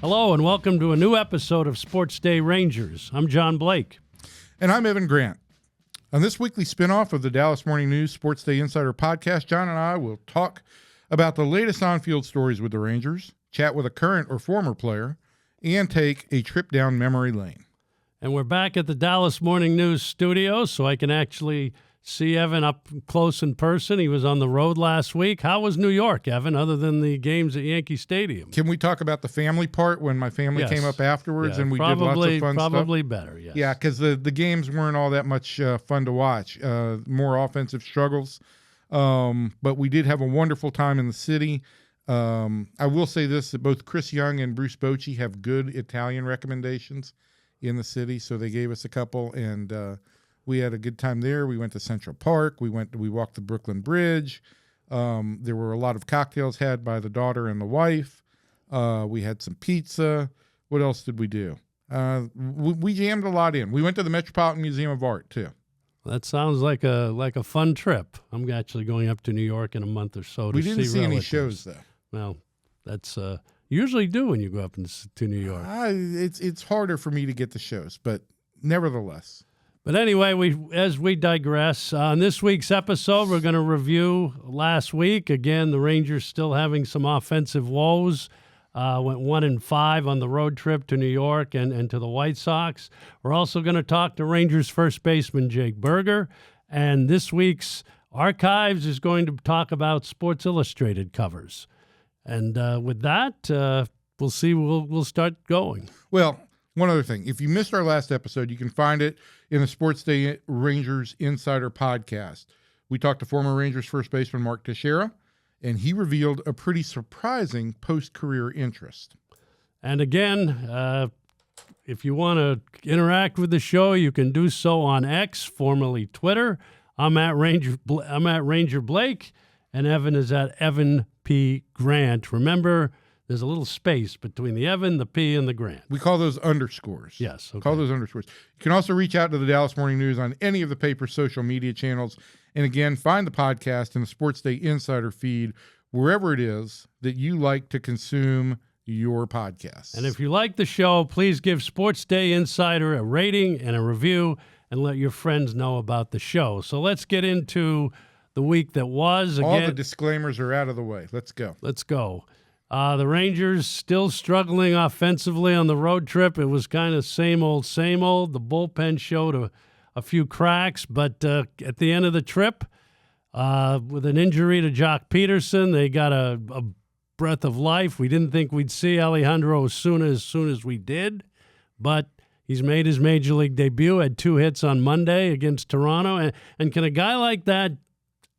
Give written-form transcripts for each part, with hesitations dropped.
Hello and welcome to a new episode of SportsDay Rangers. I'm John Blake. And I'm Evan Grant. On this weekly spinoff of the Dallas Morning News SportsDay Insider podcast, John and I will talk about the latest on-field stories with the Rangers, chat with a current or former player, and take a trip down memory lane. And we're back at the Dallas Morning News studio, so I can actually see Evan up close in person. He was on the road last week. How was New York, Evan, other than the games at Yankee Stadium? Can we talk about the family part when my family came up afterwards and we did lots of fun stuff? Probably better, yes. Yeah, because the games weren't all that much fun to watch. More offensive struggles. But we did have a wonderful time in the city. I will say this, that both Chris Young and Bruce Bochy have good Italian recommendations in the city, so they gave us a couple, and we had a good time there. We went to Central Park. We walked the Brooklyn Bridge. There were a lot of cocktails had by the daughter and the wife. We had some pizza. What else did we do? We jammed a lot in. We went to the Metropolitan Museum of Art, too. That sounds like a fun trip. I'm actually going up to New York in a month or so to see relatives. We didn't see any shows, though. Well, that's usually do when you go up to New York. It's harder for me to get the shows, but nevertheless. But anyway, as we digress, on this week's episode, we're going to review last week. Again, the Rangers still having some offensive woes. Went 1-5 on the road trip to New York and to the White Sox. We're also going to talk to Rangers first baseman Jake Burger. And this week's Archives is going to talk about Sports Illustrated covers. And with that, we'll see. We'll start going. Well, one other thing. If you missed our last episode, you can find it in the SportsDay Rangers Insider podcast. We talked to former Rangers first baseman Mark Teixeira, and he revealed a pretty surprising post-career interest. And again, if you want to interact with the show, you can do so on X, formerly Twitter. I'm at Ranger Blake, and Evan is at Evan P. Grant. Remember, there's a little space between the Evan, the P, and the Grant. We call those underscores. Yes. Okay. Call those underscores. You can also reach out to the Dallas Morning News on any of the paper's social media channels. And again, find the podcast in the SportsDay Insider feed, wherever it is that you like to consume your podcasts. And if you like the show, please give SportsDay Insider a rating and a review and let your friends know about the show. So let's get into the week that was. Again, all the disclaimers are out of the way. Let's go. The Rangers still struggling offensively on the road trip. It was kind of same old, same old. The bullpen showed a few cracks, but at the end of the trip, with an injury to Jock Peterson, they got a breath of life. We didn't think we'd see Alejandro Osuna as soon as we did, but he's made his Major League debut, had 2 hits on Monday against Toronto. And can a guy like that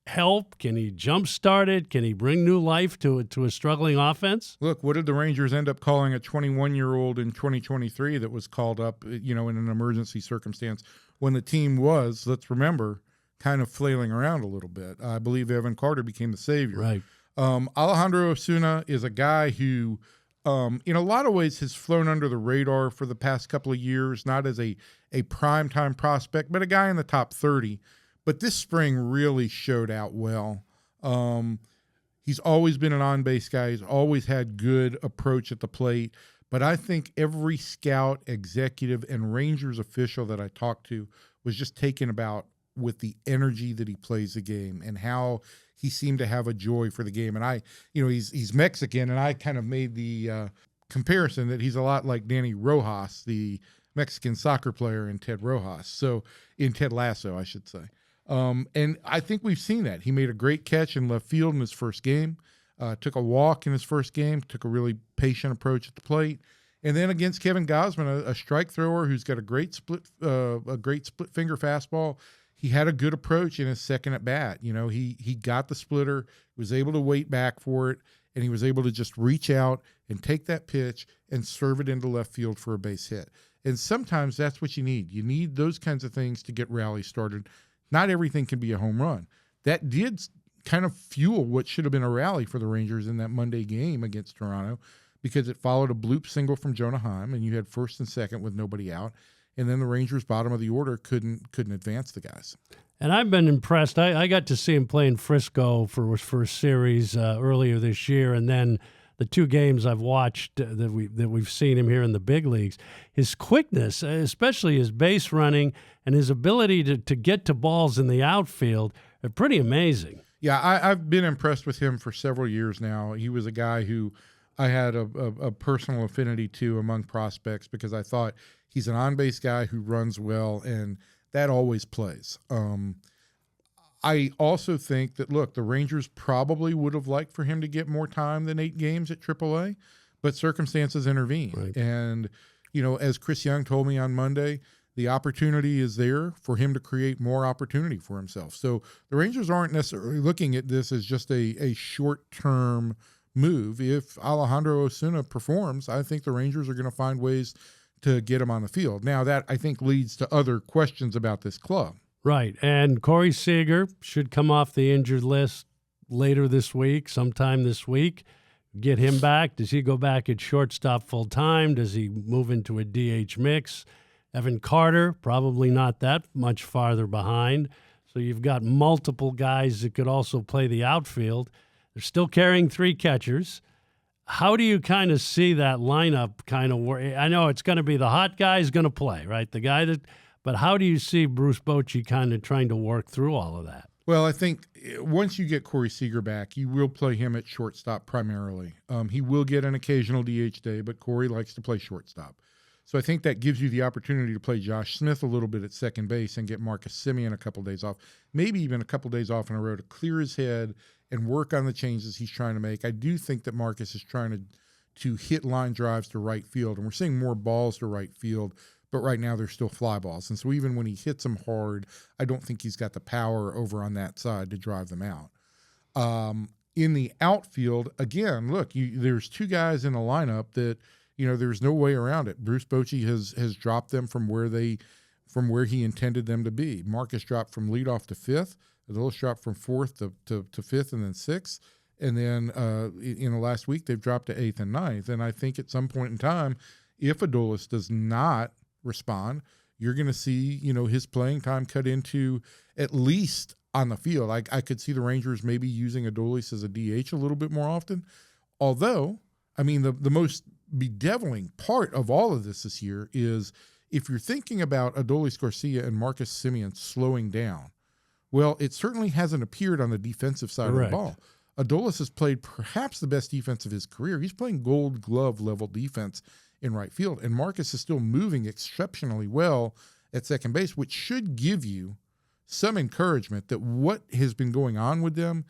help? Can he jumpstart it? Can he bring new life to a struggling offense? Look, what did the Rangers end up calling a 21-year-old in 2023 that was called up, in an emergency circumstance when the team was, let's remember, kind of flailing around a little bit? I believe Evan Carter became the savior. Right. Alejandro Osuna is a guy who, in a lot of ways, has flown under the radar for the past couple of years, not as a primetime prospect, but a guy in the top 30. But this spring really showed out well. He's always been an on-base guy. He's always had good approach at the plate. But I think every scout, executive, and Rangers official that I talked to was just taken about with the energy that he plays the game and how he seemed to have a joy for the game. And he's Mexican, and I kind of made the comparison that he's a lot like Danny Rojas, the Mexican soccer player in Ted Lasso, I should say. And I think we've seen that. He made a great catch in left field in his first game, took a walk in his first game, took a really patient approach at the plate. And then against Kevin Gausman, a strike thrower who's got a great split finger fastball, he had a good approach in his second at bat. He got the splitter, was able to wait back for it, and he was able to just reach out and take that pitch and serve it into left field for a base hit. And sometimes that's what you need. You need those kinds of things to get rallies started. Not everything can be a home run. That did kind of fuel what should have been a rally for the Rangers in that Monday game against Toronto, because it followed a bloop single from Jonah Heim, and you had first and second with nobody out. And then the Rangers, bottom of the order, couldn't advance the guys. And I've been impressed. I got to see him play in Frisco for a series earlier this year, and then the 2 games I've watched that we've seen him here in the big leagues. His quickness, especially his base running and his ability to get to balls in the outfield, are pretty amazing. Yeah, I've been impressed with him for several years now. He was a guy who I had a personal affinity to among prospects because I thought he's an on-base guy who runs well, and that always plays. I also think that, look, the Rangers probably would have liked for him to get more time than 8 games at AAA, but circumstances intervene. Right. And, as Chris Young told me on Monday, the opportunity is there for him to create more opportunity for himself. So the Rangers aren't necessarily looking at this as just a short-term move. If Alejandro Osuna performs, I think the Rangers are going to find ways to get him on the field. Now, that, I think, leads to other questions about this club. Right, and Corey Seager should come off the injured list later this week, sometime this week. Get him back. Does he go back at shortstop full-time? Does he move into a DH mix? Evan Carter, probably not that much farther behind. So you've got multiple guys that could also play the outfield. They're still carrying 3 catchers. How do you kind of see that lineup kind of work? I know it's going to be the hot guy is going to play, right? The guy that... But how do you see Bruce Bochy kind of trying to work through all of that? Well, I think once you get Corey Seager back, you will play him at shortstop primarily. He will get an occasional DH day, but Corey likes to play shortstop. So I think that gives you the opportunity to play Josh Smith a little bit at second base and get Marcus Semien a couple days off, maybe even a couple days off in a row to clear his head and work on the changes he's trying to make. I do think that Marcus is trying to hit line drives to right field, and we're seeing more balls to right field, but right now they're still fly balls. And so even when he hits them hard, I don't think he's got the power over on that side to drive them out. In the outfield, again, look, there's 2 guys in the lineup that, there's no way around it. Bruce Bochy has dropped them from where he intended them to be. Marcus dropped from leadoff to 5th. Adolis dropped from 4th to 5th and then 6th. And then in the last week, they've dropped to 8th and 9th. And I think at some point in time, if Adolis does not respond, you're going to see, his playing time cut into at least on the field. I could see the Rangers maybe using Adolis as a DH a little bit more often. Although, I mean, the most bedeviling part of all of this year is if you're thinking about Adolis Garcia and Marcus Semien slowing down, well, it certainly hasn't appeared on the defensive side Correct. of the ball. Adolis has played perhaps the best defense of his career. He's playing Gold Glove level defense in right field, and Marcus is still moving exceptionally well at second base, which should give you some encouragement that what has been going on with them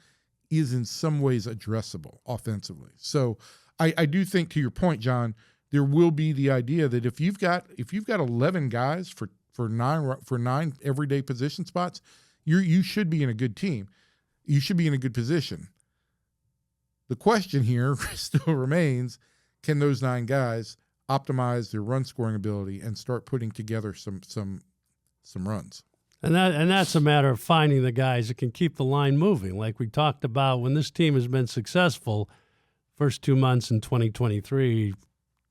is in some ways addressable offensively. So I do think, to your point, John, there will be the idea that if you've got 11 guys for 9 everyday position spots, you should be in a good team. You should be in a good position. The question here still remains, can those 9 guys optimize their run scoring ability and start putting together some runs? And that's a matter of finding the guys that can keep the line moving. Like we talked about, when this team has been successful, first 2 months in 2023,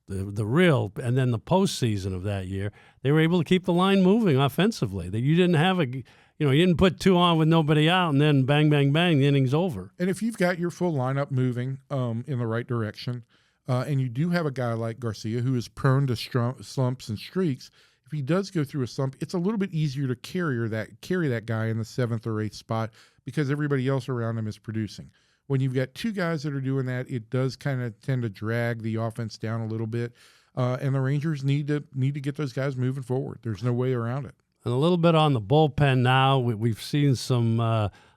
the real, and then the postseason of that year, they were able to keep the line moving offensively. That you didn't have you didn't put 2 on with nobody out, and then bang, bang, bang, the inning's over. And if you've got your full lineup moving in the right direction, and you do have a guy like Garcia who is prone to slumps and streaks, if he does go through a slump, it's a little bit easier to carry that guy in the 7th or 8th spot because everybody else around him is producing. When you've got 2 guys that are doing that, it does kind of tend to drag the offense down a little bit, and the Rangers need to get those guys moving forward. There's no way around it. And a little bit on the bullpen now. We've seen some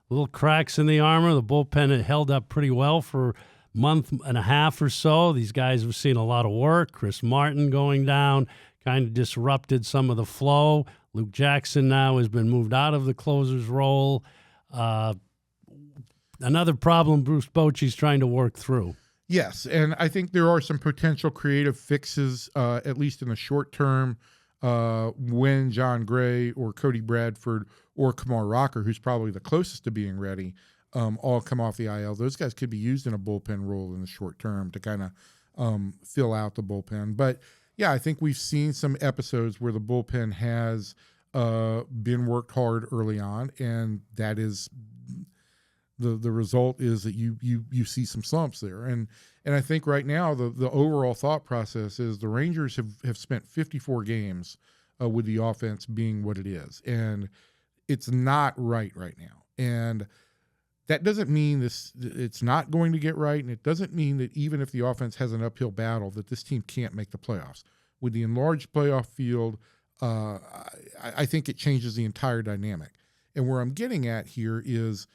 little cracks in the armor. The bullpen had held up pretty well for a month and a half or so. These guys have seen a lot of work. Chris Martin going down kind of disrupted some of the flow. Luke Jackson now has been moved out of the closer's role. Another problem Bruce Bochy's trying to work through. Yes, and I think there are some potential creative fixes, at least in the short term, when John Gray or Cody Bradford or Kumar Rocker, who's probably the closest to being ready, all come off the IL. Those guys could be used in a bullpen role in the short term to kind of fill out the bullpen. But, yeah, I think we've seen some episodes where the bullpen has been worked hard early on, and that is the result is that you see some slumps there. And I think right now the overall thought process is the Rangers have spent 54 games with the offense being what it is, and it's not right now. And that doesn't mean it's not going to get right, and it doesn't mean that even if the offense has an uphill battle that this team can't make the playoffs. With the enlarged playoff field, I think it changes the entire dynamic. And where I'm getting at here is,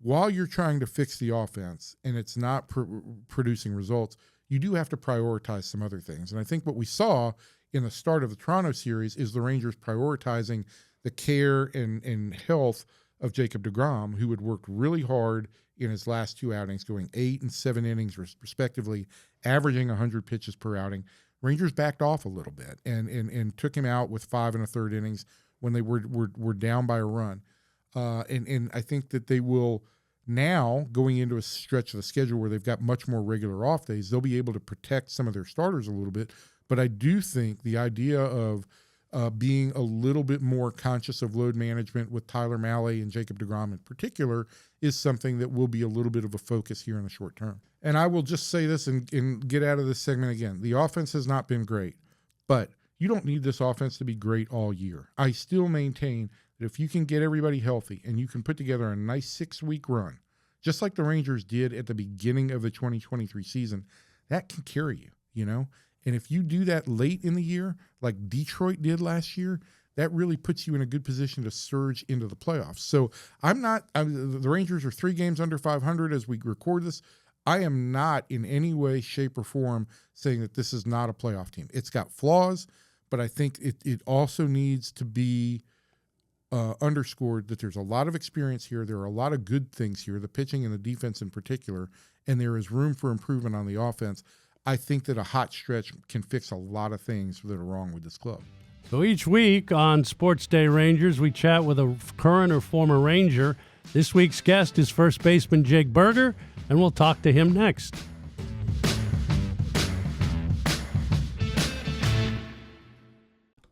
while you're trying to fix the offense and it's not producing results, you do have to prioritize some other things. And I think what we saw in the start of the Toronto series is the Rangers prioritizing the care and health of Jacob deGrom, who had worked really hard in his last two outings, going 8 and 7 innings respectively, averaging 100 pitches per outing. Rangers backed off a little bit and took him out with 5 1/3 innings when they were down by a run. And I think that they will now, going into a stretch of the schedule where they've got much more regular off days, they'll be able to protect some of their starters a little bit. But I do think the idea of being a little bit more conscious of load management with Tyler Mahle and Jacob deGrom in particular is something that will be a little bit of a focus here in the short term. And I will just say this and get out of this segment again. The offense has not been great, but you don't need this offense to be great all year. I still maintain that if you can get everybody healthy and you can put together a nice 6-week run, just like the Rangers did at the beginning of the 2023 season, that can carry you, you know? And if you do that late in the year, like Detroit did last year, that really puts you in a good position to surge into the playoffs. So the Rangers are 3 games under 500 as we record this. I am not in any way, shape, or form saying that this is not a playoff team. It's got flaws, but I think it also needs to be underscored that there's a lot of experience here. There are a lot of good things here, the pitching and the defense in particular, and there is room for improvement on the offense. I think that a hot stretch can fix a lot of things that are wrong with this club. So each week on SportsDay Rangers, we chat with a current or former Ranger. This week's guest is first baseman Jake Burger, and we'll talk to him next.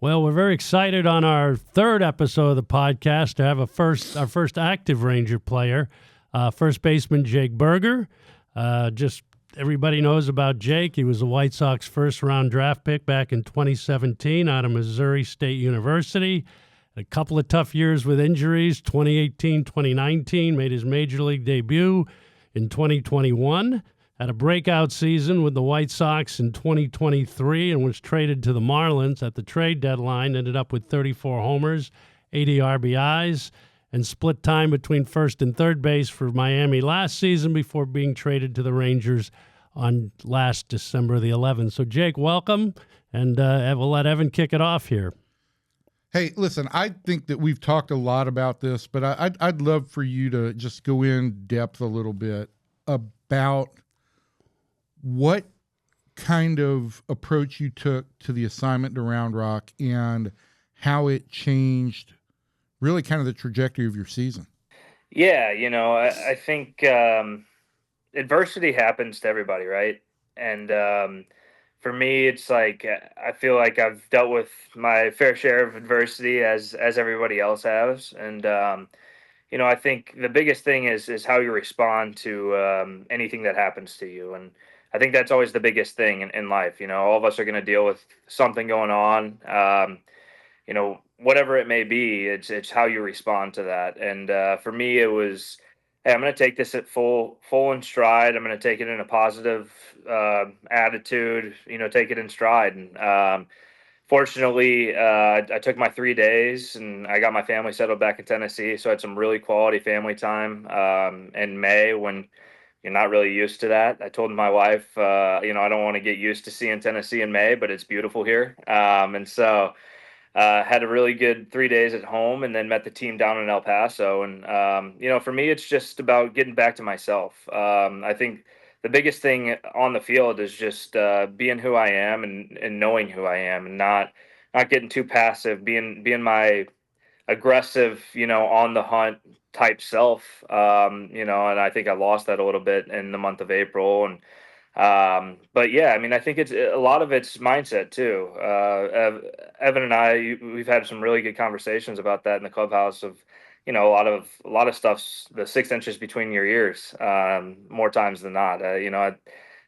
Well, we're very excited on our third episode of the podcast to have our first active Ranger player, first baseman Jake Burger. Just everybody knows about Jake. He was the White Sox first-round draft pick back in 2017 out of Missouri State University. A couple of tough years with injuries, 2018, 2019, made his major league debut in 2021. Had a breakout season with the White Sox in 2023 and was traded to the Marlins at the trade deadline. Ended up with 34 homers, 80 RBIs, and split time between first and third base for Miami last season before being traded to the Rangers on last December the 11th. So, Jake, welcome, and we'll let Evan kick it off here. Hey, listen, I think that we've talked a lot about this, but I'd love for you to just go in depth a little bit about what kind of approach you took to the assignment to Round Rock and how it changed really kind of the trajectory of your season. Yeah, I think adversity happens to everybody, right? And for me, it's like I feel like I've dealt with my fair share of adversity as everybody else has. And I think the biggest thing is how you respond to anything that happens to you. And I think that's always the biggest thing in life. All of us are going to deal with something going on. Whatever it may be, it's how you respond to that. And for me, it was, hey, I'm going to take this at full in stride. I'm going to take it in a positive attitude, take it in stride. And fortunately, I took my 3 days and I got my family settled back in Tennessee. So I had some really quality family time in May when you're not really used to that. I told my wife, I don't want to get used to seeing Tennessee in May, but it's beautiful here. And so had a really good 3 days at home and then met the team down in El Paso. And, for me, it's just about getting back to myself. I think the biggest thing on the field is just being who I am and knowing who I am and not getting too passive, being my aggressive, on the hunt type self, and I think I lost that a little bit in the month of April. And but yeah, I think a lot of it's mindset too. Evan and I, we've had some really good conversations about that in the clubhouse of, a lot of stuff's the 6 inches between your ears, more times than not.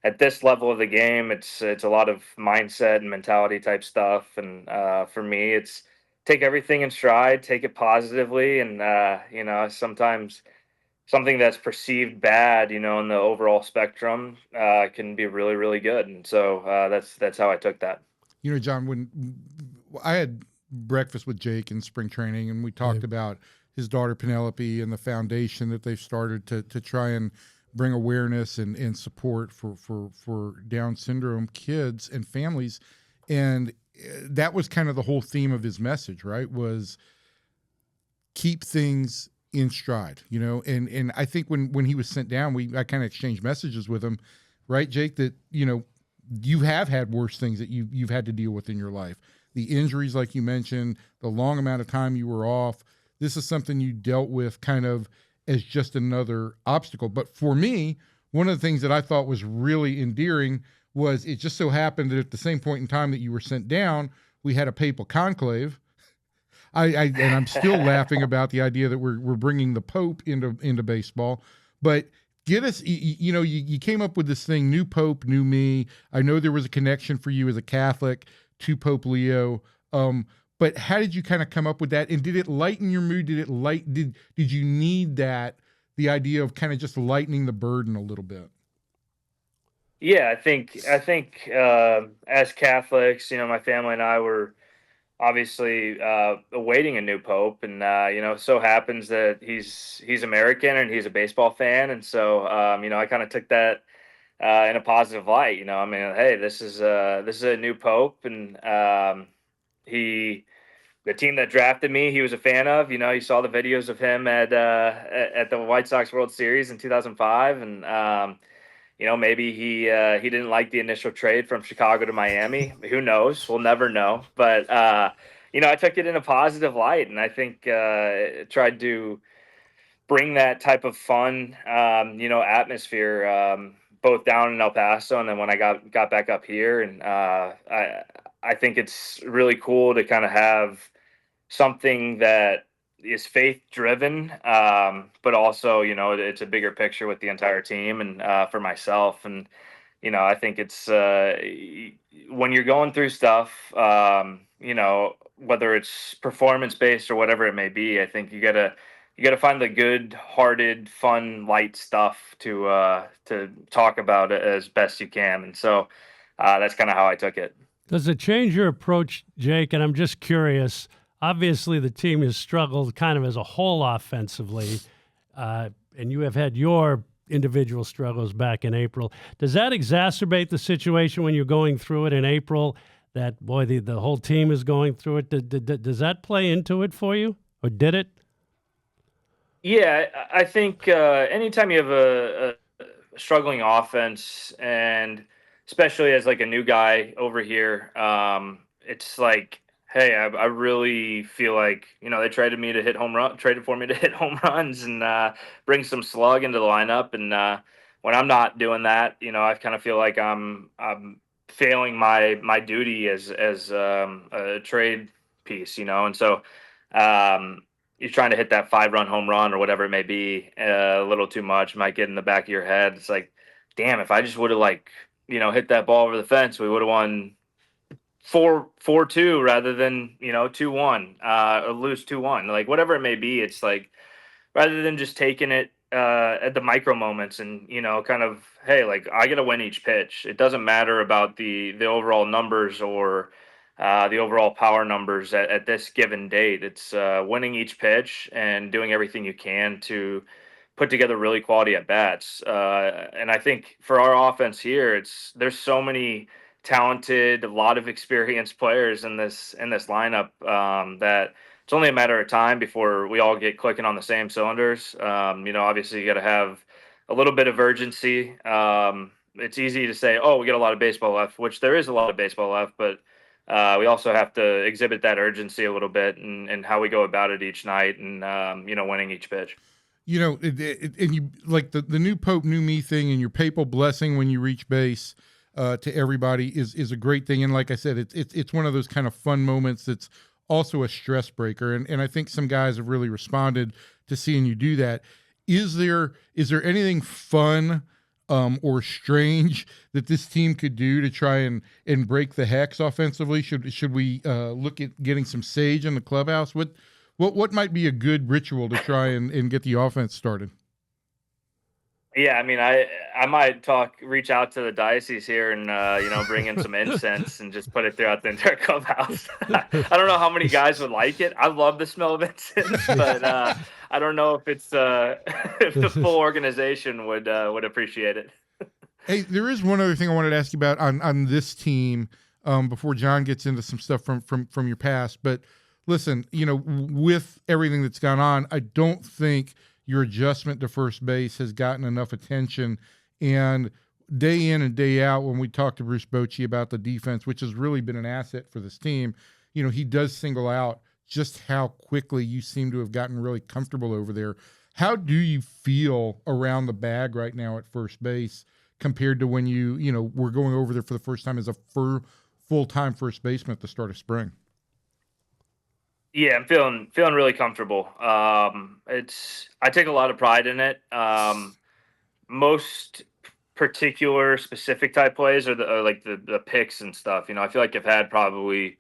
At this level of the game, it's a lot of mindset and mentality type stuff. And for me, it's take everything in stride, take it positively, and sometimes something that's perceived bad, in the overall spectrum, can be really, really good. And so that's how I took that. John, when I had breakfast with Jake in spring training, and we talked about his daughter Penelope and the foundation that they've started to try and bring awareness and support for Down syndrome kids and families. And that was kind of the whole theme of his message, right? Was keep things in stride, and I think when he was sent down, I kind of exchanged messages with him, right, Jake, that, you have had worse things that you've had to deal with in your life. The injuries, like you mentioned, the long amount of time you were off. This is something you dealt with kind of as just another obstacle. But for me, one of the things that I thought was really endearing was it just so happened that at the same point in time that you were sent down, we had a papal conclave. And I'm still laughing about the idea that we're bringing the Pope into baseball. But get us, you came up with this thing, new Pope, new me. I know there was a connection for you as a Catholic to Pope Leo. But how did you kind of come up with that? And did it lighten your mood? Did you need that, the idea of kind of just lightening the burden a little bit? Yeah, I think as Catholics, my family and I were obviously awaiting a new pope, and so happens that he's American and he's a baseball fan, and so I kind of took that in a positive light. I mean, hey, this is a new pope, and the team that drafted me, he was a fan of. You saw the videos of him at the White Sox World Series in 2005, and maybe he didn't like the initial trade from Chicago to Miami. Who knows? We'll never know. But I took it in a positive light, and I think tried to bring that type of fun, atmosphere, both down in El Paso and then when I got back up here. And I think it's really cool to kind of have something that is faith driven, but also, it's a bigger picture with the entire team and for myself. And, I think it's when you're going through stuff, whether it's performance based or whatever it may be, I think you gotta find the good hearted, fun, light stuff to talk about it as best you can. And so that's kind of how I took it. Does it change your approach, Jake? And I'm just curious. Obviously, the team has struggled kind of as a whole offensively, and you have had your individual struggles back in April. Does that exacerbate the situation when you're going through it in April, that, boy, the whole team is going through it? Does that play into it for you, or did it? Yeah, I think anytime you have a struggling offense, and especially as like a new guy over here, it's like, hey, I really feel like, they traded for me to hit home runs and bring some slug into the lineup. And when I'm not doing that, I kind of feel like I'm failing my duty as a trade piece, and so you're trying to hit that 5-run home run or whatever it may be a little too much, might get in the back of your head. It's like, damn, if I just would have hit that ball over the fence, we would have won 4-2 rather than 2-1 or lose 2-1, like whatever it may be. It's like, rather than just taking it at the micro moments and kind of, hey, like I gotta win each pitch. It doesn't matter about the overall numbers or the overall power numbers at this given date. It's winning each pitch and doing everything you can to put together really quality at bats. And I think for our offense here, there's so many talented, a lot of experienced players in this lineup, that it's only a matter of time before we all get clicking on the same cylinders. Obviously you got to have a little bit of urgency. It's easy to say, oh, we got a lot of baseball left, which there is a lot of baseball left, but we also have to exhibit that urgency a little bit and how we go about it each night, and winning each pitch. And you like the new Pope, new me thing, and your papal blessing when you reach base to everybody is a great thing. And like I said, it's one of those kind of fun moments that's also a stress breaker. And I think some guys have really responded to seeing you do that. Is there anything fun or strange that this team could do to try and break the hex offensively? Should we look at getting some sage in the clubhouse? What might be a good ritual to try and get the offense started? Yeah, I mean, I might reach out to the diocese here and bring in some incense and just put it throughout the entire clubhouse. I don't know how many guys would like it. I love the smell of incense, but I don't know if it's if the full organization would appreciate it. Hey, there is one other thing I wanted to ask you about on this team before John gets into some stuff from your past. But listen, with everything that's gone on, I don't think your adjustment to first base has gotten enough attention. And day in and day out, when we talk to Bruce Bochy about the defense, which has really been an asset for this team, he does single out just how quickly you seem to have gotten really comfortable over there. How do you feel around the bag right now at first base compared to when you were going over there for the first time as a full-time first baseman at the start of spring? Yeah, I'm feeling really comfortable. I take a lot of pride in it. Most particular specific type plays are like the picks and stuff. I feel like I've had probably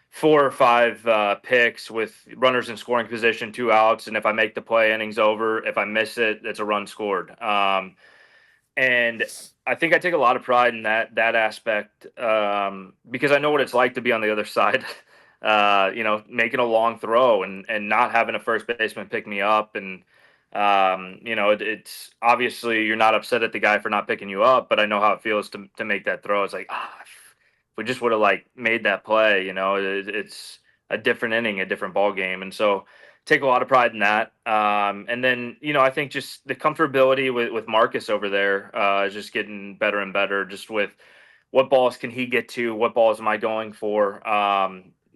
4 or 5 picks with runners in scoring position, 2 outs, and if I make the play, inning's over. If I miss it, it's a run scored. And I think I take a lot of pride in that aspect because I know what it's like to be on the other side. Making a long throw and not having a first baseman pick me up. And, it's obviously you're not upset at the guy for not picking you up, but I know how it feels to make that throw. It's like, if we just would have made that play, it's a different inning, a different ball game. And so take a lot of pride in that. And then, I think just the comfortability with Marcus over there is just getting better and better, just with what balls can he get to, what balls am I going for?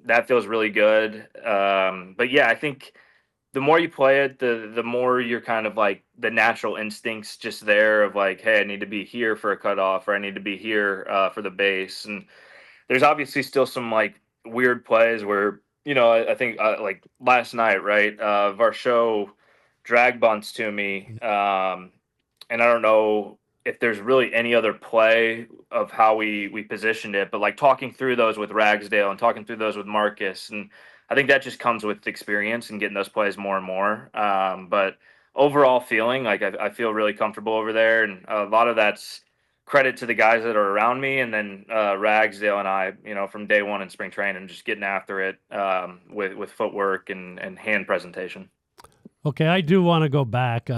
That feels really good. But yeah, I think the more you play it, the more you're kind of the natural instincts just there of hey, I need to be here for a cutoff, or I need to be here for the base. And there's obviously still some weird plays where, I think last night, right? Varsho drag bunts to me. And I don't know if there's really any other play of how we positioned it, but talking through those with Ragsdale and talking through those with Marcus, and I think that just comes with experience and getting those plays more and more. But overall feeling I feel really comfortable over there, and a lot of that's credit to the guys that are around me, and then Ragsdale and I, from day one in spring training, just getting after it with footwork and hand presentation. Okay, I do want to go back.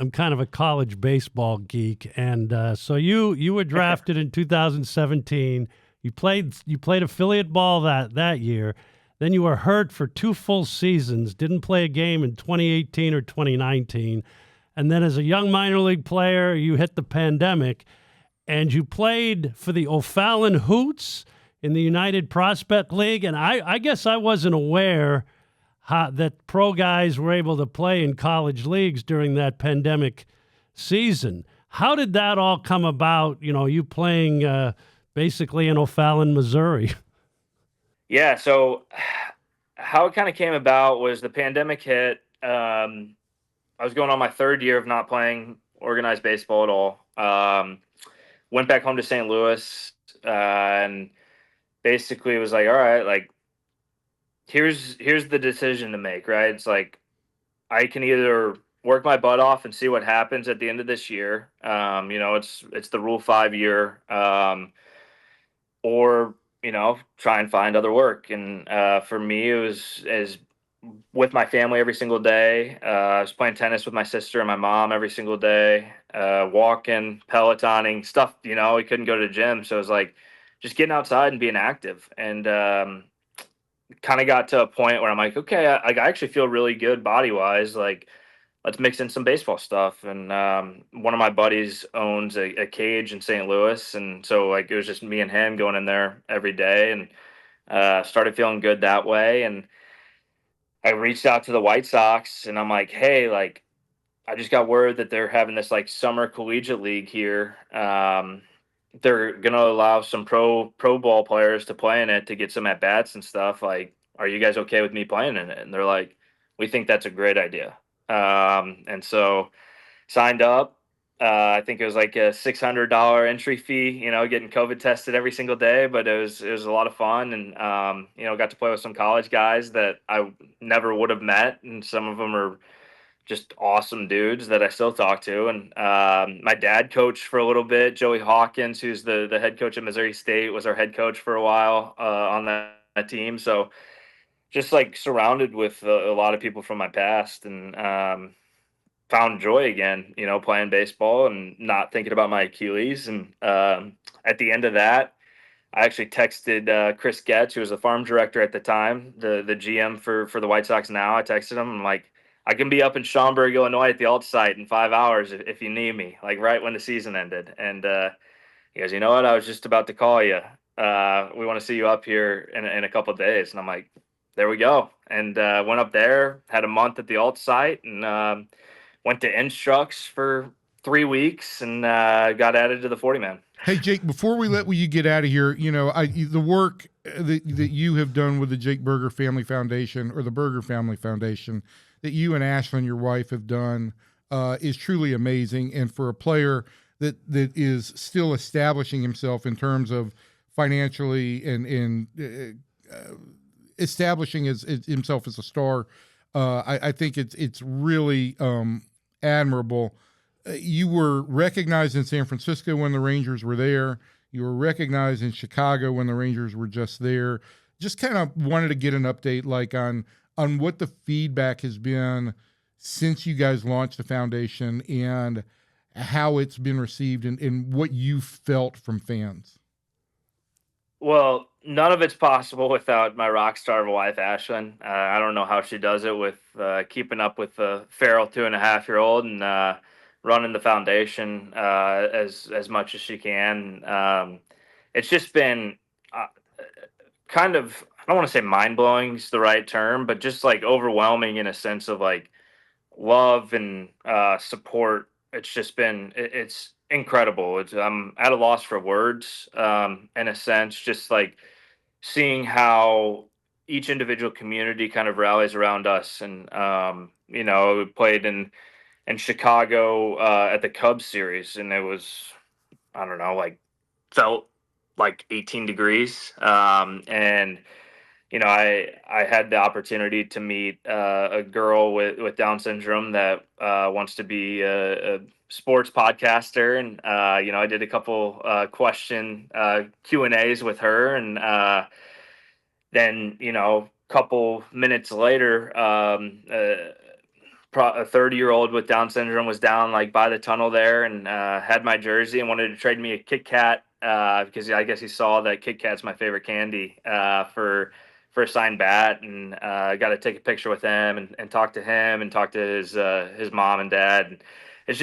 I'm kind of a college baseball geek, and so you were drafted in 2017. You played affiliate ball that year. Then you were hurt for 2 full seasons. Didn't play a game in 2018 or 2019. And then as a young minor league player, you hit the pandemic, and you played for the O'Fallon Hoots in the United Prospect League. And I guess I wasn't aware that pro guys were able to play in college leagues during that pandemic season. How did that all come about, you playing basically in O'Fallon, Missouri? Yeah, so how it kind of came about was the pandemic hit. I was going on my 3rd year of not playing organized baseball at all. Went back home to St. Louis and basically was all right, here's the decision to make, right? It's I can either work my butt off and see what happens at the end of this year. It's the Rule 5 year, or try and find other work. And for me, it was as with my family every single day. I was playing tennis with my sister and my mom every single day, walking, pelotoning, stuff. We couldn't go to the gym, so it was just getting outside and being active. And kind of got to a point where I'm okay, I actually feel really good body wise. Let's mix in some baseball stuff. And one of my buddies owns a cage in St. Louis, and so it was just me and him going in there every day, and started feeling good that way. And I reached out to the White Sox, and I'm hey, I just got word that they're having this summer collegiate league here. They're gonna allow some pro ball players to play in it to get some at bats and stuff. are you guys okay with me playing in it? And they're like, we think that's a great idea. And so signed up. I think it was like a $600 entry fee, getting COVID tested every single day, but it was a lot of fun. And, got to play with some college guys that I never would have met. And some of them are just awesome dudes that I still talk to. And my dad coached for a little bit. Joey Hawkins, who's the head coach at Missouri State, was our head coach for a while on that team. So just like surrounded with a lot of people from my past, and found joy again, playing baseball and not thinking about my Achilles. And at the end of that, I actually texted Chris Getz, who was the farm director at the time, the GM for the White Sox now. I texted him. I'm like, I can be up in Schaumburg, Illinois at the alt site in 5 hours if you need me, like right when the season ended. And he goes, you know what? I was just about to call you. We want to see you up here in a couple of days. And I'm like, there we go. And went up there, had a month at the alt site, and went to Instructs for 3 weeks, and got added to the 40-man. Hey, Jake, before we let you get out of here, the work that you have done with the Jake Berger Family Foundation, or the Berger Family Foundation, that you and Ashlyn, your wife, have done is truly amazing. And for a player that is still establishing himself in terms of financially and establishing himself as a star, I think it's really admirable. You were recognized in San Francisco when the Rangers were there. You were recognized in Chicago when the Rangers were just there. Just kind of wanted to get an update, like on what the feedback has been since you guys launched the foundation, and how it's been received, and what you felt from fans. Well, none of it's possible without my rock star wife, Ashlyn. I don't know how she does it with keeping up with the feral 2.5-year-old and running the foundation as much as she can. It's just been kind of, I don't want to say mind blowing is the right term, but just like overwhelming in a sense of like love and support. It's just been, it's incredible. I'm at a loss for words, in a sense, just like seeing how each individual community kind of rallies around us. And we played in Chicago at the Cubs series, and it was, I don't know, like felt like 18 degrees. And I had the opportunity to meet a girl with Down syndrome that wants to be a sports podcaster, and I did a couple question Q&As with her, and then couple minutes later, a 30-year-old with Down syndrome was down like by the tunnel there, and had my jersey and wanted to trade me a Kit Kat because I guess he saw that Kit Kat's my favorite candy for a signed bat, and got to take a picture with him and talk to him and talk to his mom and dad. And it's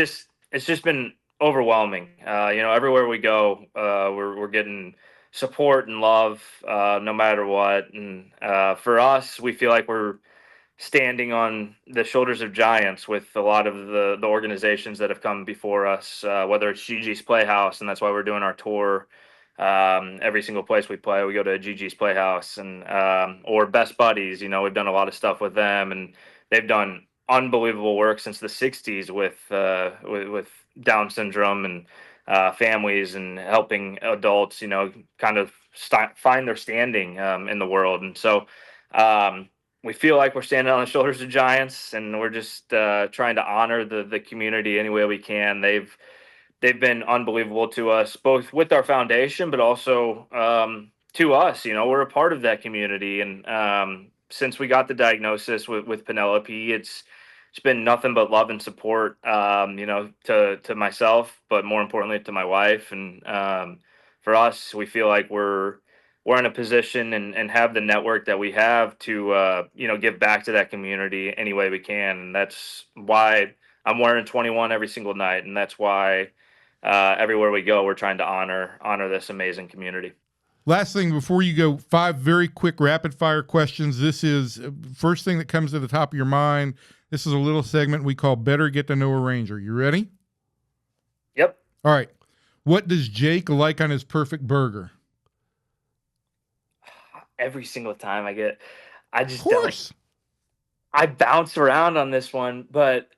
just been overwhelming. Everywhere we go, we're getting support and love no matter what. And for us, we feel like we're standing on the shoulders of giants with a lot of the organizations that have come before us, whether it's Gigi's Playhouse, and that's why we're doing our tour. Every single place we play, we go to Gigi's Playhouse, and or Best Buddies. We've done a lot of stuff with them, and they've done unbelievable work since the 60s with Down syndrome and families, and helping adults, kind of find their standing in the world. And so we feel like we're standing on the shoulders of giants, and we're just trying to honor the community any way we can. They've been unbelievable to us, both with our foundation, but also to us. We're a part of that community, and since we got the diagnosis with Penelope, it's been nothing but love and support. To myself, but more importantly to my wife. And for us, we feel like we're in a position and have the network that we have to give back to that community any way we can. And that's why I'm wearing 21 every single night, and that's why everywhere we go, we're trying to honor this amazing community. Last thing before you go, 5 very quick rapid fire questions. This is first thing that comes to the top of your mind. This is a little segment we call Better Get to Know a Ranger. You ready? Yep. All right. What does Jake like on his perfect burger? Every single time I I Of just course. I bounce around on this one, but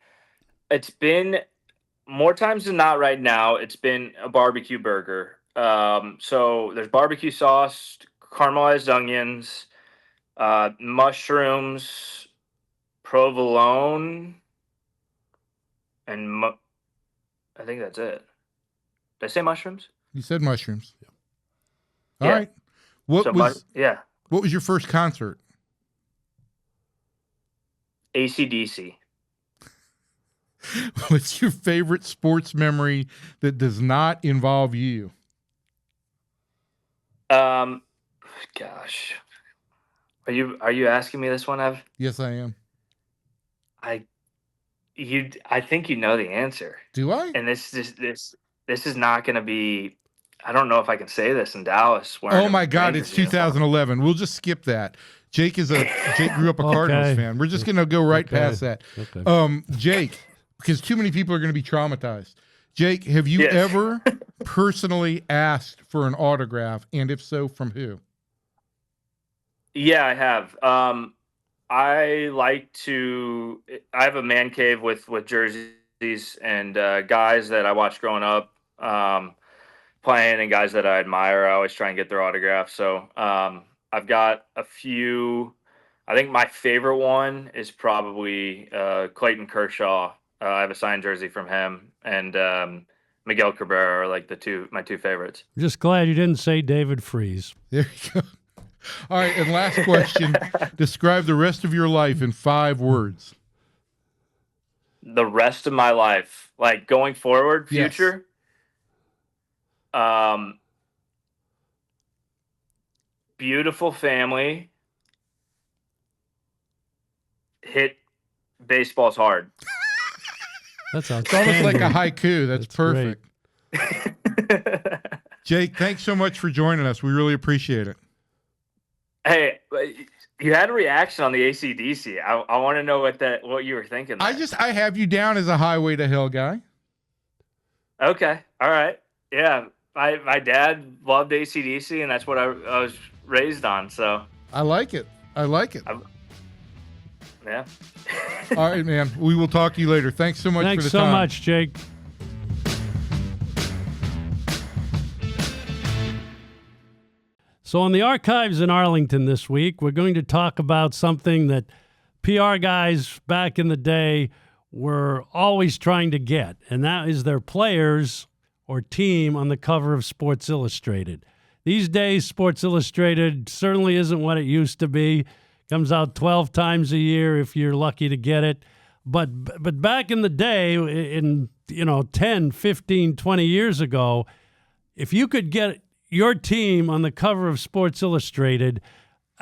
it's been more times than not right now. It's been a barbecue burger. So there's barbecue sauce, caramelized onions, mushrooms, provolone, and I think that's it. Did I say mushrooms? You said mushrooms. All Yeah. right. What was yeah, your first concert? AC/DC. What's your favorite sports memory that does not involve you? Gosh, are you asking me this one, Ev? Yes, I am. I think you know the answer, Do I? and this is not going to be. I don't know if I can say this in Dallas. Oh my God, it's 2011. We'll just skip that. Jake grew up a Cardinals fan. We're just going to go right past that. Okay. Jake, because too many people are going to be traumatized. Jake, have you ever personally asked for an autograph, and if so, from who? Yeah, I have. I have a man cave with jerseys and guys that I watched growing up playing, and guys that I admire. I always try and get their autographs. So I've got a few. I think my favorite one is probably Clayton Kershaw. I have a signed jersey from him, and Miguel Cabrera are like my two favorites. I'm just glad you didn't say David Freese. There you go. All right, and last question. Describe the rest of your life in 5 words. The rest of my life, like going forward, future? Yes. Beautiful family. Hit baseballs hard. That's It's almost like a haiku. That's perfect. Jake, thanks so much for joining us. We really appreciate it. Hey, you had a reaction on the AC/DC. I want to know what you were thinking there. I have you down as a Highway to Hell guy. Okay. All right. Yeah. My dad loved AC/DC, and that's what I was raised on. So I like it. Yeah. All right, man. We will talk to you later. Thanks so much for the time. Thanks so much, Jake. So on the archives in Arlington this week, we're going to talk about something that PR guys back in the day were always trying to get, and that is their players or team on the cover of Sports Illustrated. These days, Sports Illustrated certainly isn't what it used to be. Comes out 12 times a year if you're lucky to get it. But back in the day, in 10, 15, 20 years ago, if you could get your team on the cover of Sports Illustrated,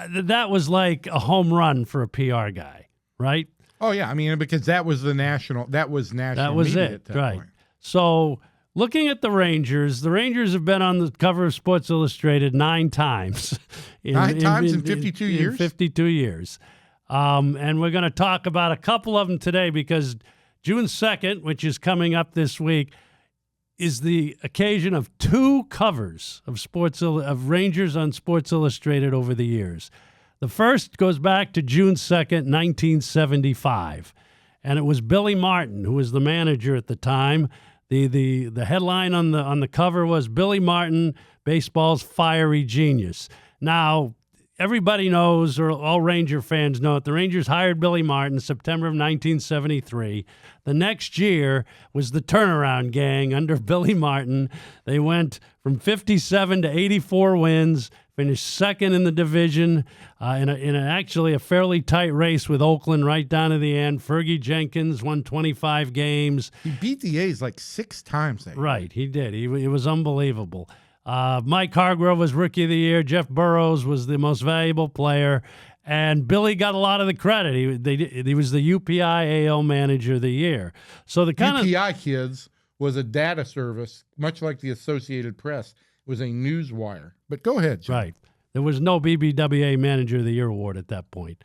that was like a home run for a PR guy, right? Oh yeah, I mean, because that was national. That was it, at that right? point. So looking at the Rangers have been on the cover of Sports Illustrated 9 times. In 52 years? In 52 years. And we're going to talk about a couple of them today because June 2nd, which is coming up this week, is the occasion of 2 covers of Rangers on Sports Illustrated over the years. The first goes back to June 2nd, 1975, and it was Billy Martin, who was the manager at the time. The headline on the cover was Billy Martin, baseball's fiery genius. Now, everybody knows, or all Ranger fans know it, the Rangers hired Billy Martin September of 1973. The next year was the turnaround gang under Billy Martin. They went from 57 to 84 wins, finished second in the division in actually a fairly tight race with Oakland right down to the end. Fergie Jenkins won 25 games. He beat the A's like 6 times that year. Right, he did. It was unbelievable. Mike Hargrove was Rookie of the Year. Jeff Burroughs was the most valuable player. And Billy got a lot of the credit. He was the UPI AL Manager of the Year. So the UPI Kids was a data service, much like the Associated Press. It was a news wire. But go ahead, Jim. Right. There was no BBWA Manager of the Year award at that point.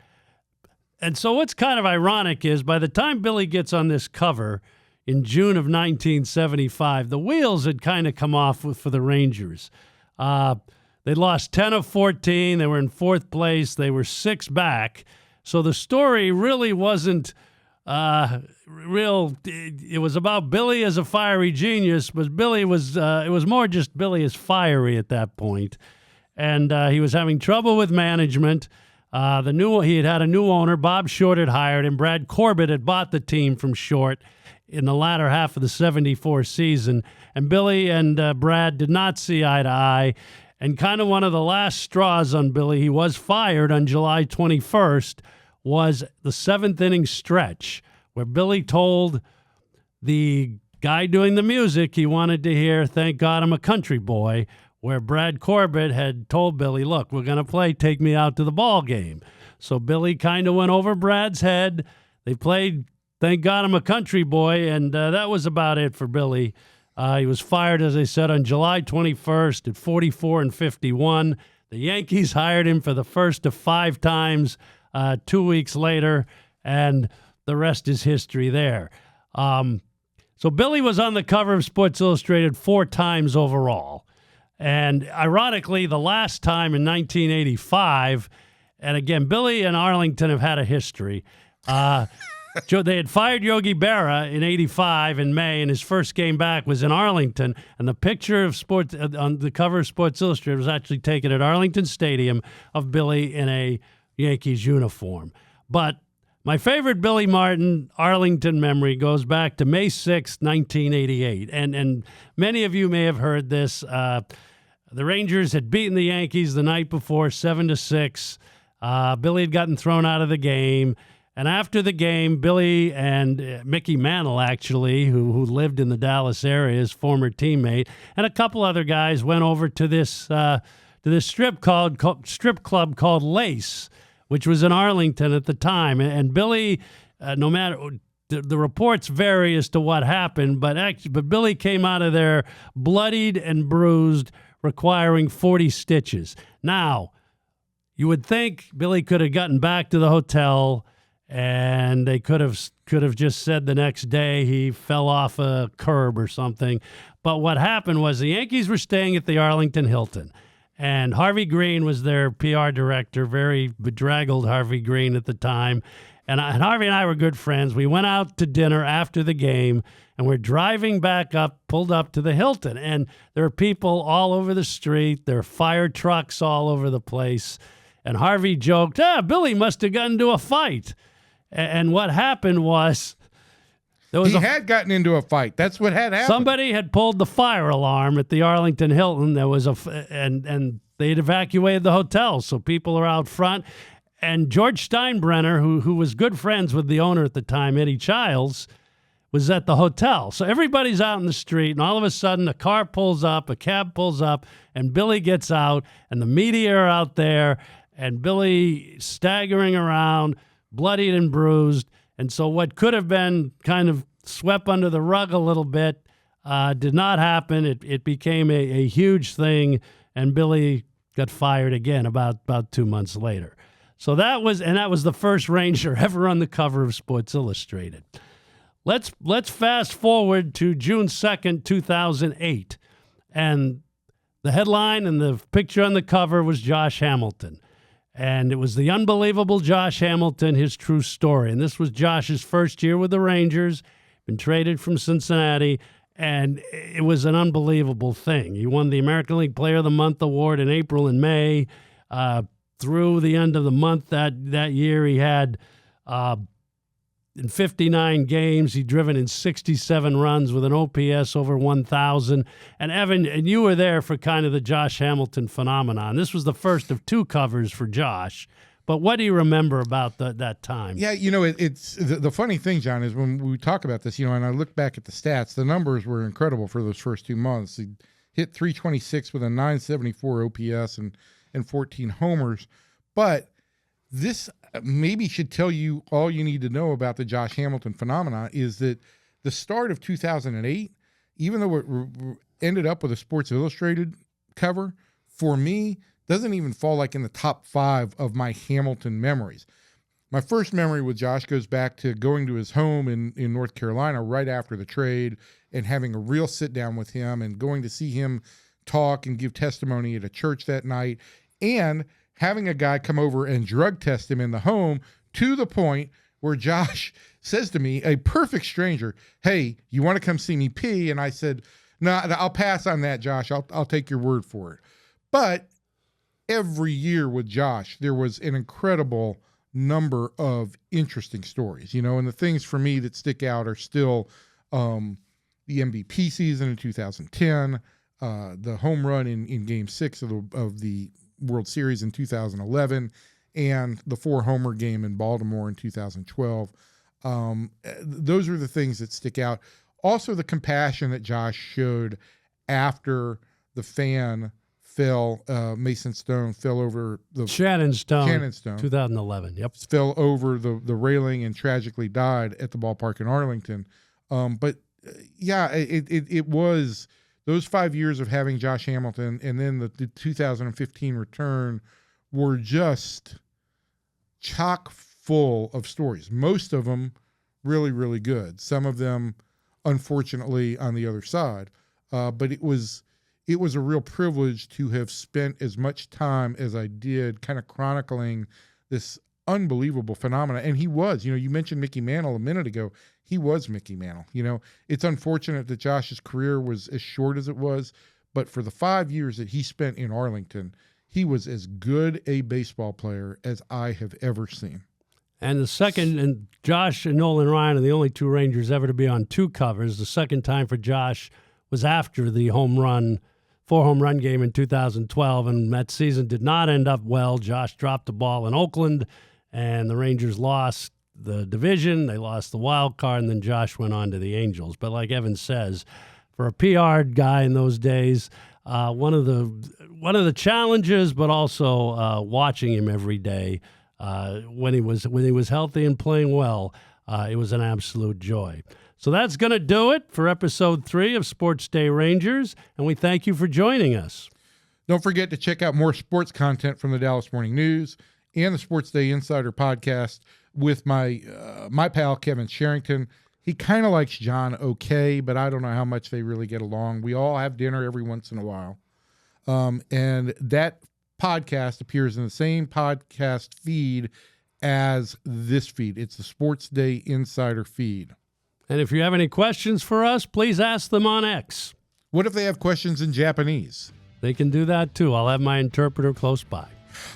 And so what's kind of ironic is by the time Billy gets on this cover in June of 1975, the wheels had kind of come off for the Rangers. They lost 10 of 14. They were in fourth place. They were 6 back. So the story really wasn't real. It was about Billy as a fiery genius, but Billy was, it was more just Billy as fiery at that point. And he was having trouble with management. He had a new owner. Bob Short had hired him. Brad Corbett had bought the team from Short in the latter half of the 74 season. And Billy and Brad did not see eye to eye. And kind of one of the last straws on Billy, he was fired on July 21st, was the 7th inning stretch where Billy told the guy doing the music he wanted to hear "Thank God I'm a Country Boy," where Brad Corbett had told Billy, "Look, we're going to play Take Me Out to the Ball Game." So Billy kind of went over Brad's head. They played "Thank God I'm a Country Boy," and that was about it for Billy. He was fired, as I said, on July 21st at 44 and 51. The Yankees hired him for the first of 5 times 2 weeks later, and the rest is history there. So Billy was on the cover of Sports Illustrated 4 times overall. And ironically, the last time in 1985, and again, Billy and Arlington have had a history. They had fired Yogi Berra in 85 in May, and his first game back was in Arlington. And the picture of sports on the cover of Sports Illustrated was actually taken at Arlington Stadium of Billy in a Yankees uniform. But my favorite Billy Martin Arlington memory goes back to May 6, 1988. And many of you may have heard this. The Rangers had beaten the Yankees the night before 7-6. Billy had gotten thrown out of the game. And after the game, Billy and Mickey Mantle, actually, who lived in the Dallas area, his former teammate, and a couple other guys went over to this strip club called Lace, which was in Arlington at the time. And Billy, no matter the reports vary as to what happened, but Billy came out of there bloodied and bruised, requiring 40 stitches. Now, you would think Billy could have gotten back to the hotel, and they could have just said the next day he fell off a curb or something. But what happened was the Yankees were staying at the Arlington Hilton, and Harvey Green was their PR director, very bedraggled Harvey Green at the time. And Harvey and I were good friends. We went out to dinner after the game, and we're driving back up, pulled up to the Hilton. And there are people all over the street. There are fire trucks all over the place. And Harvey joked, Billy must have gotten into a fight. And what happened was he had gotten into a fight. That's what had happened. Somebody had pulled the fire alarm at the Arlington Hilton. There was and they'd evacuated the hotel, so people are out front. And George Steinbrenner, who was good friends with the owner at the time, Eddie Childs, was at the hotel. So everybody's out in the street, and all of a sudden a car pulls up, a cab pulls up, and Billy gets out, and the media are out there, and Billy staggering around, bloodied and bruised. And so what could have been kind of swept under the rug a little bit did not happen. It became a huge thing, and Billy got fired again about 2 months later. So that was the first Ranger ever on the cover of Sports Illustrated. Let's fast forward to June 2nd, 2008. And the headline and the picture on the cover was Josh Hamilton. And it was the unbelievable Josh Hamilton, his true story. And this was Josh's first year with the Rangers, been traded from Cincinnati, and it was an unbelievable thing. He won the American League Player of the Month award in April and May. Through the end of the month that year, he had in 59 games, he'd driven in 67 runs with an OPS over 1,000. And Evan, and you were there for kind of the Josh Hamilton phenomenon. This was the first of 2 covers for Josh. But what do you remember about that time? Yeah, it's the funny thing, John, is when we talk about this, and I look back at the stats, the numbers were incredible for those first 2 months. He hit 326 with a 974 OPS and 14 homers. But this maybe should tell you all you need to know about the Josh Hamilton phenomenon is that the start of 2008, even though it ended up with a Sports Illustrated cover, for me, doesn't even fall like in the top 5 of my Hamilton memories. My first memory with Josh goes back to going to his home in North Carolina right after the trade and having a real sit down with him and going to see him talk and give testimony at a church that night, and having a guy come over and drug test him in the home to the point where Josh says to me, a perfect stranger, "Hey, you want to come see me pee?" And I said, "No, I'll pass on that, Josh. I'll take your word for it." But every year with Josh, there was an incredible number of interesting stories, and the things for me that stick out are still the MVP season in 2010, the home run in Game 6 of the World Series in 2011, and the 4-homer game in Baltimore in 2012. Those are the things that stick out. Also, the compassion that Josh showed after the fan fell, Mason Stone fell over the Shannon Stone, 2011. Yep, fell over the railing and tragically died at the ballpark in Arlington. But it was those 5 years of having Josh Hamilton, and then the 2015 return were just chock full of stories. Most of them really, really good. Some of them, unfortunately, on the other side. But it was a real privilege to have spent as much time as I did kind of chronicling this unbelievable phenomenon. And he was, you mentioned Mickey Mantle a minute ago. He was Mickey Mantle. It's unfortunate that Josh's career was as short as it was, but for the 5 years that he spent in Arlington, he was as good a baseball player as I have ever seen. And Josh and Nolan Ryan are the only two Rangers ever to be on two covers. The second time for Josh was after the 4-home run game in 2012, and that season did not end up well. Josh dropped the ball in Oakland, and the Rangers lost the division. They lost the wild card, and then Josh went on to the Angels. But like Evan says, for a PR guy in those days, one of the challenges, but also watching him every day when he was healthy and playing well, it was an absolute joy. So that's going to do it for episode 3 of Sports Day Rangers, and we thank you for joining us. Don't forget to check out more sports content from the Dallas Morning News and the Sports Day Insider podcast with my pal Kevin Sherrington. He kind of likes John okay, but I don't know how much they really get along. We all have dinner every once in a while. And that podcast appears in the same podcast feed as this feed. It's the Sports Day Insider feed. And if you have any questions for us, please ask them on X. What if they have questions in Japanese? They can do that too. I'll have my interpreter close by.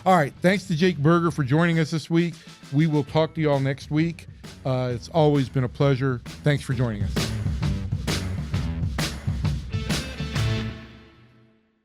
All right. Thanks to Jake Berger for joining us this week. We will talk to you all next week. It's always been a pleasure. Thanks for joining us.